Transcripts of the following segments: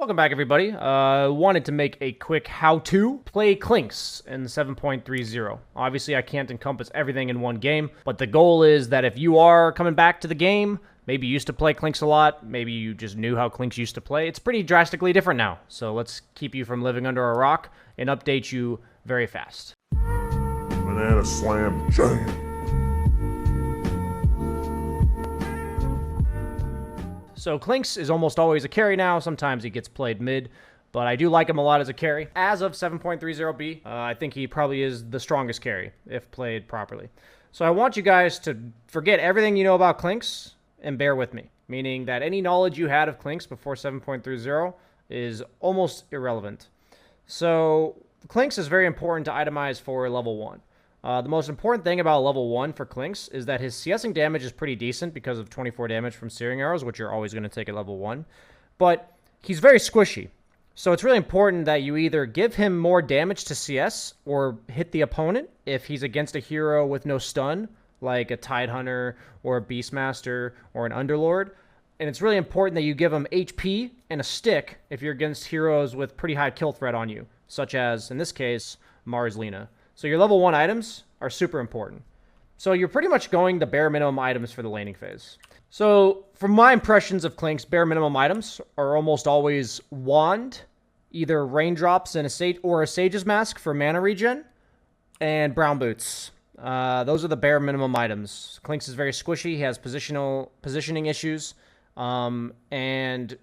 Welcome back, everybody. Wanted to make a quick how-to play Clinks in 7.30. Obviously, I can't encompass everything in one game, but the goal is that if you are coming back to the game, maybe you used to play Clinks a lot, maybe you just knew how Clinks used to play, it's pretty drastically different now. So let's keep you from living under a rock and update you very fast. Banana slam jam. So Clinks is almost always a carry now. Sometimes he gets played mid, but I do like him a lot as a carry. As of 7.30B, I think he probably is the strongest carry if played properly. So I want you guys to forget everything you know about Clinks and bear with me, meaning that any knowledge you had of Clinks before 7.30 is almost irrelevant. So Clinks is very important to itemize for level 1. The most important thing about level 1 for Clinks is that his CSing damage is pretty decent because of 24 damage from Searing Arrows, which you're always going to take at level 1. But he's very squishy. So it's really important that you either give him more damage to CS or hit the opponent if he's against a hero with no stun, like a Tidehunter or a Beastmaster or an Underlord. And it's really important that you give him HP and a stick if you're against heroes with pretty high kill threat on you, such as, in this case, Mars Lina. So your level 1 items are super important. So you're pretty much going the bare minimum items for the laning phase. So from my impressions of Clinks, bare minimum items are almost always Wand, either Raindrops and a Sage or a Sage's Mask for mana regen, and Brown Boots. Those are the bare minimum items. Clinks is very squishy. He has positioning issues, and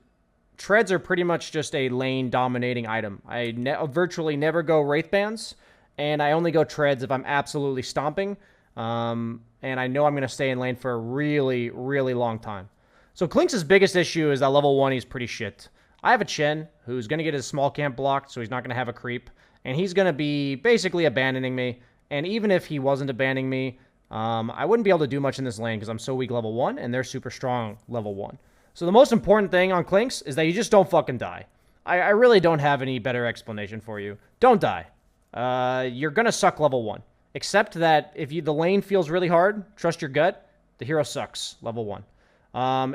treads are pretty much just a lane dominating item. I virtually never go Wraith Bands, and I only go treads if I'm absolutely stomping, and I know I'm going to stay in lane for a really, really long time. So Clinks' biggest issue is that level 1 he's pretty shit. I have a Chen who's going to get his small camp blocked, so he's not going to have a creep, and he's going to be basically abandoning me, and even if he wasn't abandoning me, I wouldn't be able to do much in this lane because I'm so weak level 1, and they're super strong level 1. So the most important thing on Clinks is that you just don't fucking die. I really don't have any better explanation for you. Don't die. You're going to suck level 1. Except that if the lane feels really hard, trust your gut, the hero sucks level 1.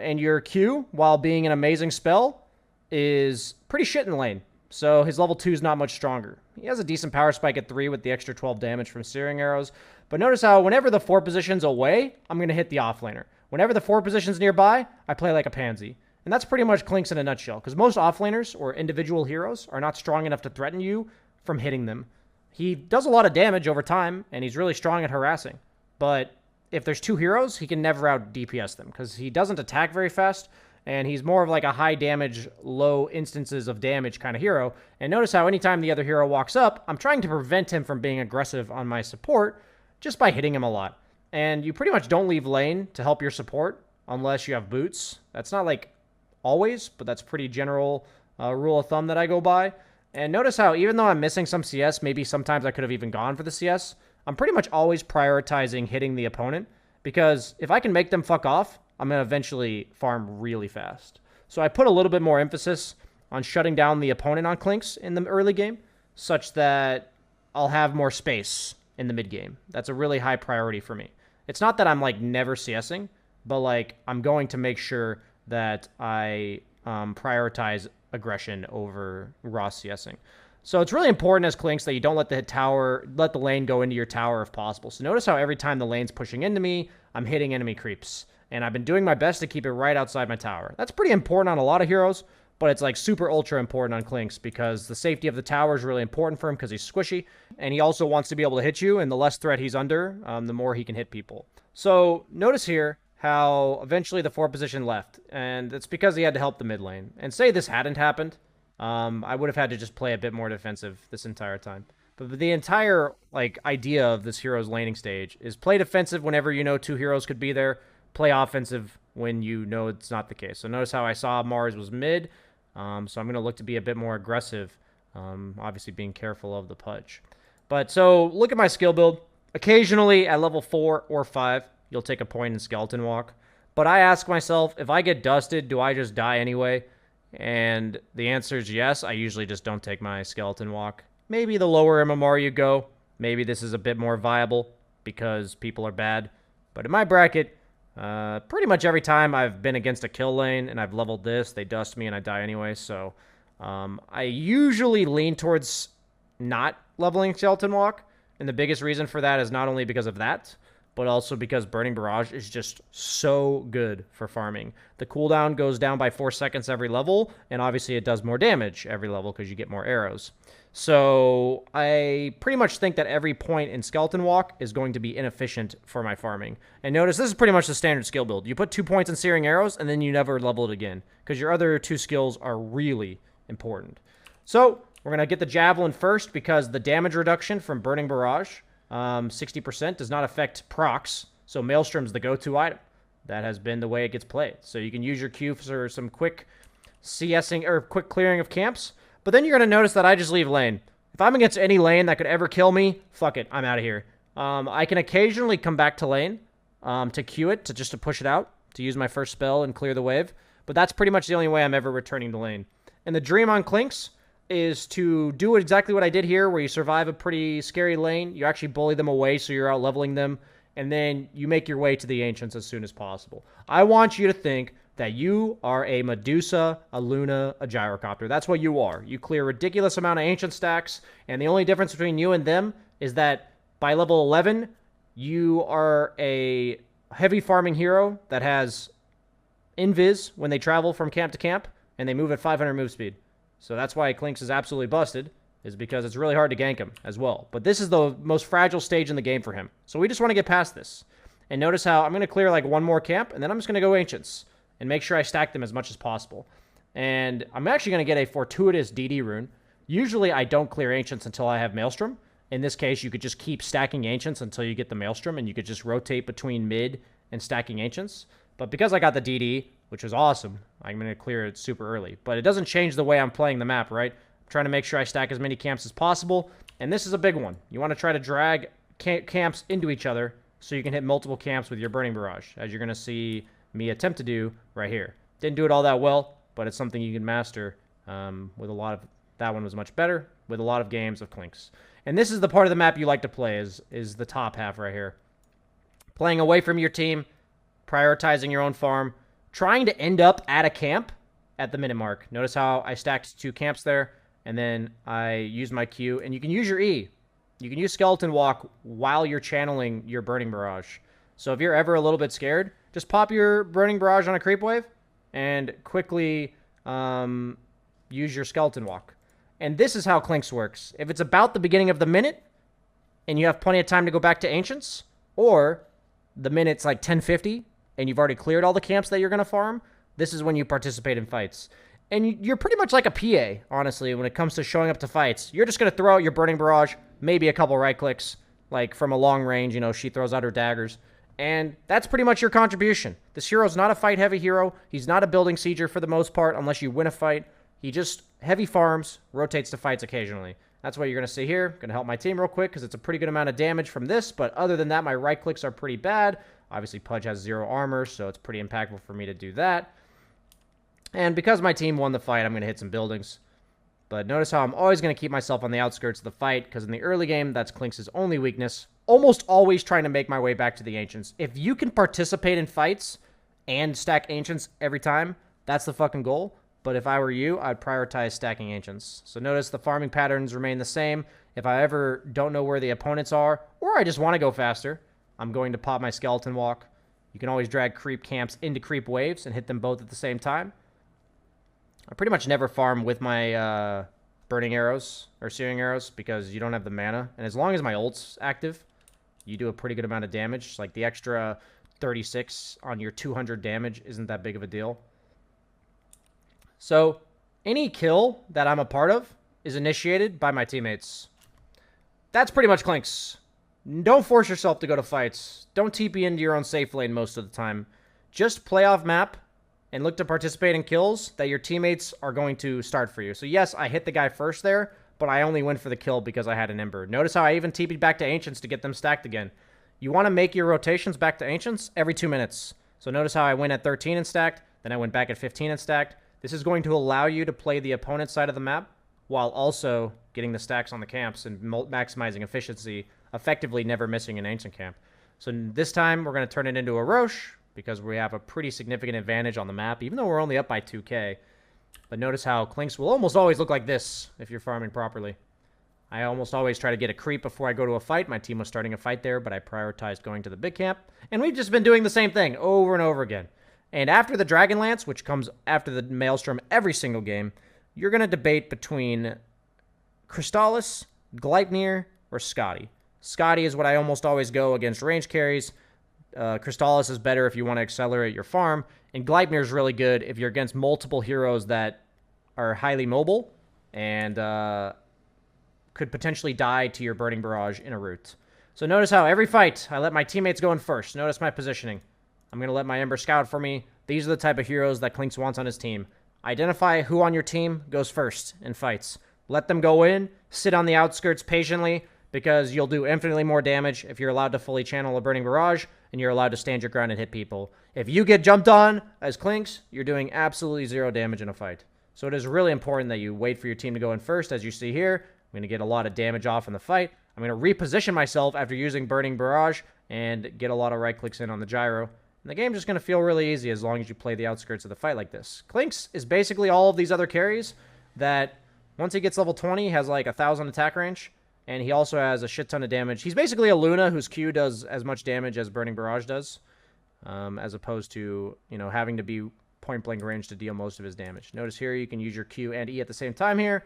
And your Q, while being an amazing spell, is pretty shit in lane. So his level 2 is not much stronger. He has a decent power spike at 3 with the extra 12 damage from Searing Arrows. But notice how whenever the 4 position's away, I'm going to hit the offlaner. Whenever the 4 position's nearby, I play like a pansy. And that's pretty much Clinks in a nutshell. Because most offlaners or individual heroes are not strong enough to threaten you from hitting them. He does a lot of damage over time, and he's really strong at harassing. But if there's 2 heroes, he can never out DPS them, because he doesn't attack very fast, and he's more of like a high damage, low instances of damage kind of hero. And notice how anytime the other hero walks up, I'm trying to prevent him from being aggressive on my support just by hitting him a lot. And you pretty much don't leave lane to help your support unless you have boots. That's not like always, but that's pretty general rule of thumb that I go by. And notice how even though I'm missing some CS, maybe sometimes I could have even gone for the CS, I'm pretty much always prioritizing hitting the opponent, because if I can make them fuck off, I'm going to eventually farm really fast. So I put a little bit more emphasis on shutting down the opponent on Clinks in the early game, such that I'll have more space in the mid game. That's a really high priority for me. It's not that I'm like never CSing, but like I'm going to make sure that I prioritize aggression over raw CSing. So it's really important as Clinks that you don't let the lane go into your tower if possible. So notice how every time the lane's pushing into me, I'm hitting enemy creeps. And I've been doing my best to keep it right outside my tower. That's pretty important on a lot of heroes, but it's like super ultra important on Clinks because the safety of the tower is really important for him because he's squishy. And he also wants to be able to hit you, and the less threat he's under, the more he can hit people. So notice here how eventually the 4 position left, and it's because he had to help the mid lane. And say this hadn't happened, I would have had to just play a bit more defensive this entire time. But the entire like idea of this hero's laning stage is play defensive whenever you know 2 heroes could be there, play offensive when you know it's not the case. So notice how I saw Mars was mid, so I'm going to look to be a bit more aggressive, obviously being careful of the pudge. But so look at my skill build. Occasionally at level 4 or 5, you'll take a point in Skeleton Walk. But I ask myself, if I get dusted, do I just die anyway? And the answer is yes. I usually just don't take my Skeleton Walk. Maybe the lower MMR you go, maybe this is a bit more viable because people are bad. But in my bracket, pretty much every time I've been against a kill lane and I've leveled this, they dust me and I die anyway. So I usually lean towards not leveling Skeleton Walk, and the biggest reason for that is not only because of that, but also because Burning Barrage is just so good for farming. The cooldown goes down by 4 seconds every level, and obviously it does more damage every level because you get more arrows. So I pretty much think that every point in Skeleton Walk is going to be inefficient for my farming. And notice this is pretty much the standard skill build. You put 2 points in Searing Arrows, and then you never level it again, because your other 2 skills are really important. So we're going to get the Javelin first, because the damage reduction from Burning Barrage, 60%, does not affect procs, so Maelstrom's the go-to item. That has been the way it gets played. So you can use your Q for some quick CSing, or quick clearing of camps, but then you're going to notice that I just leave lane. If I'm against any lane that could ever kill me, fuck it, I'm out of here. I can occasionally come back to lane to Q it, to push it out, to use my first spell and clear the wave, but that's pretty much the only way I'm ever returning to lane. And the dream on Clinks is to do exactly what I did here, where you survive a pretty scary lane, you actually bully them away so you're out leveling them, and then you make your way to the Ancients as soon as possible. I want you to think that you are a Medusa, a Luna, a Gyrocopter. That's what you are. You clear a ridiculous amount of Ancient stacks, and the only difference between you and them is that by level 11, you are a heavy farming hero that has invis when they travel from camp to camp, and they move at 500 move speed. So that's why Clinks is absolutely busted, is because it's really hard to gank him as well. But this is the most fragile stage in the game for him. So we just want to get past this. And notice how I'm going to clear like one more camp, and then I'm just going to go Ancients and make sure I stack them as much as possible. And I'm actually going to get a Fortuitous DD rune. Usually I don't clear Ancients until I have Maelstrom. In this case, you could just keep stacking Ancients until you get the Maelstrom, and you could just rotate between mid and stacking Ancients. But because I got the DD, which was awesome, I'm going to clear it super early. But it doesn't change the way I'm playing the map, right? I'm trying to make sure I stack as many camps as possible. And this is a big one. You want to try to drag camps into each other so you can hit multiple camps with your Burning Barrage, as you're going to see me attempt to do right here. Didn't do it all that well, but it's something you can master with a lot of... That one was much better with a lot of games of Clinks. And this is the part of the map you like to play, is the top half right here. Playing away from your team, prioritizing your own farm, trying to end up at a camp at the minute mark. Notice how I stacked 2 camps there, and then I used my Q. And you can use your E. You can use Skeleton Walk while you're channeling your Burning Barrage. So if you're ever a little bit scared, just pop your Burning Barrage on a creep wave and quickly use your Skeleton Walk. And this is how Clinks works. If it's about the beginning of the minute and you have plenty of time to go back to Ancients, or the minute's like 10:50 and you've already cleared all the camps that you're going to farm, this is when you participate in fights. And you're pretty much like a PA, honestly, when it comes to showing up to fights. You're just going to throw out your Burning Barrage, maybe a couple right clicks, like from a long range, you know, she throws out her daggers. And that's pretty much your contribution. This hero's not a fight-heavy hero. He's not a building sieger for the most part, unless you win a fight. He just heavy farms, rotates to fights occasionally. That's what you're going to see here. Going to help my team real quick, because it's a pretty good amount of damage from this. But other than that, my right clicks are pretty bad. Obviously, Pudge has 0 armor, so it's pretty impactful for me to do that. And because my team won the fight, I'm going to hit some buildings. But notice how I'm always going to keep myself on the outskirts of the fight, because in the early game, that's Clinks' only weakness. Almost always trying to make my way back to the Ancients. If you can participate in fights and stack Ancients every time, that's the fucking goal. But if I were you, I'd prioritize stacking Ancients. So notice the farming patterns remain the same. If I ever don't know where the opponents are, or I just want to go faster, I'm going to pop my Skeleton Walk. You can always drag creep camps into creep waves and hit them both at the same time. I pretty much never farm with my burning arrows or searing arrows, because you don't have the mana. And as long as my ult's active, you do a pretty good amount of damage. Like the extra 36 on your 200 damage isn't that big of a deal. So any kill that I'm a part of is initiated by my teammates. That's pretty much Clinks. Don't force yourself to go to fights. Don't TP into your own safe lane most of the time. Just play off map and look to participate in kills that your teammates are going to start for you. So yes, I hit the guy first there, but I only went for the kill because I had an Ember. Notice how I even TP'd back to Ancients to get them stacked again. You want to make your rotations back to Ancients every 2 minutes. So notice how I went at 13 and stacked, then I went back at 15 and stacked. This is going to allow you to play the opponent's side of the map while also getting the stacks on the camps and maximizing efficiency, effectively never missing an Ancient camp. So this time we're going to turn it into a Roche, because we have a pretty significant advantage on the map, even though we're only up by 2k. But notice how Clinks will almost always look like this if you're farming properly. I almost always try to get a creep before I go to a fight. My team was starting a fight there, but I prioritized going to the big camp. And we've just been doing the same thing over and over again. And after the Dragonlance, which comes after the Maelstrom every single game, you're going to debate between Crystallis, Gleipnir, or Scotty. Scotty is what I almost always go against range carries. Crystallis is better if you want to accelerate your farm. And Gleipnir is really good if you're against multiple heroes that are highly mobile and could potentially die to your Burning Barrage in a route. So notice how every fight, I let my teammates go in first. Notice my positioning. I'm going to let my Ember scout for me. These are the type of heroes that Clinks wants on his team. Identify who on your team goes first in fights. Let them go in, sit on the outskirts patiently, because you'll do infinitely more damage if you're allowed to fully channel a Burning Barrage, and you're allowed to stand your ground and hit people. If you get jumped on as Clinks, you're doing absolutely 0 damage in a fight. So it is really important that you wait for your team to go in first, as you see here. I'm going to get a lot of damage off in the fight. I'm going to reposition myself after using Burning Barrage and get a lot of right clicks in on the gyro. And the game's just going to feel really easy as long as you play the outskirts of the fight like this. Clinks is basically all of these other carries that once he gets level 20, has like 1,000 attack range. And he also has a shit ton of damage. He's basically a Luna whose Q does as much damage as Burning Barrage does. As opposed to, you know, having to be point-blank range to deal most of his damage. Notice here you can use your Q and E at the same time here.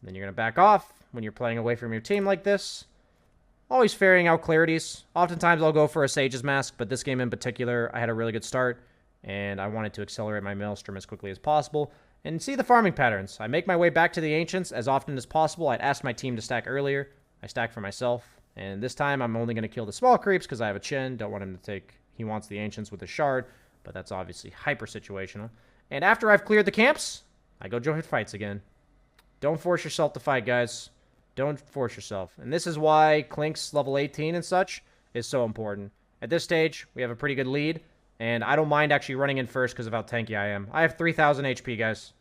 Then you're going to back off when you're playing away from your team like this. Always ferrying out clarities. Oftentimes I'll go for a Sage's Mask, but this game in particular, I had a really good start, and I wanted to accelerate my Maelstrom as quickly as possible. And see the farming patterns. I make my way back to the Ancients as often as possible. I'd asked my team to stack earlier. I stack for myself. And this time I'm only going to kill the small creeps because I have a Chin. Don't want him to take... He wants the Ancients with a Shard, but that's obviously hyper situational. And after I've cleared the camps, I go join fights again. Don't force yourself to fight, guys. Don't force yourself. And this is why Clinks level 18 and such is so important. At this stage, we have a pretty good lead. And I don't mind actually running in first because of how tanky I am. I have 3,000 HP, guys.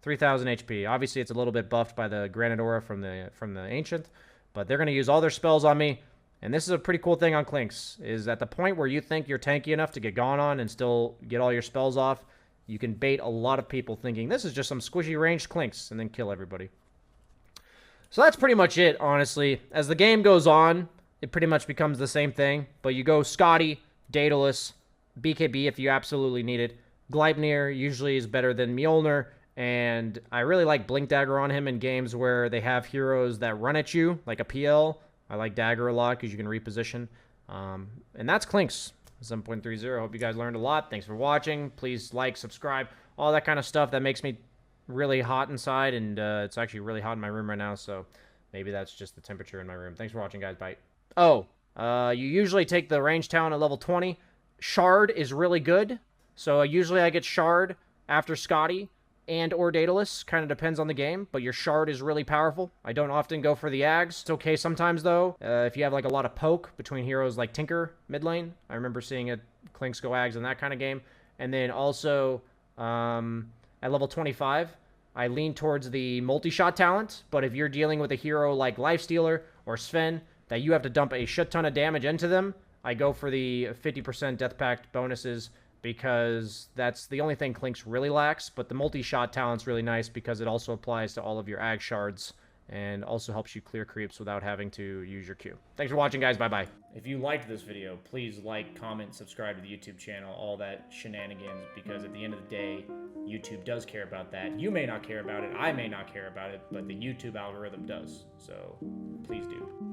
3,000 HP. Obviously, it's a little bit buffed by the Granite Aura from the Ancient. But they're going to use all their spells on me. And this is a pretty cool thing on Clinks. Is at the point where you think you're tanky enough to get gone on and still get all your spells off, you can bait a lot of people thinking this is just some squishy ranged Clinks and then kill everybody. So that's pretty much it, honestly. As the game goes on, it pretty much becomes the same thing. But you go Scotty, Daedalus, BKB if you absolutely need it. Gleipnir usually is better than Mjolnir, and I really like Blink Dagger on him in games where they have heroes that run at you, like a PL. I like Dagger a lot because you can reposition. And that's Clinks 7.30. Hope you guys learned a lot. Thanks for watching. Please like, subscribe, all that kind of stuff. That makes me really hot inside, and it's actually really hot in my room right now, so maybe that's just the temperature in my room. Thanks for watching, guys. Bye. Oh, you usually take the range talent at level 20. Shard is really good. So usually I get Shard after Scotty and or Daedalus. Kind of depends on the game, but your Shard is really powerful. I don't often go for the Ags. It's okay sometimes, though. If you have like a lot of poke between heroes like Tinker mid lane. I remember seeing it Clinks go Ags in that kind of game. And then also at level 25, I lean towards the multi-shot talent. But if you're dealing with a hero like Lifestealer or Sven that you have to dump a shit ton of damage into them, I go for the 50% Death Pact bonuses because that's the only thing Clinks really lacks. But the multi-shot talent's really nice because it also applies to all of your Ag Shards and also helps you clear creeps without having to use your Q. Thanks for watching, guys. Bye-bye. If you liked this video, please like, comment, subscribe to the YouTube channel, all that shenanigans, because at the end of the day, YouTube does care about that. You may not care about it, I may not care about it, but the YouTube algorithm does. So please do.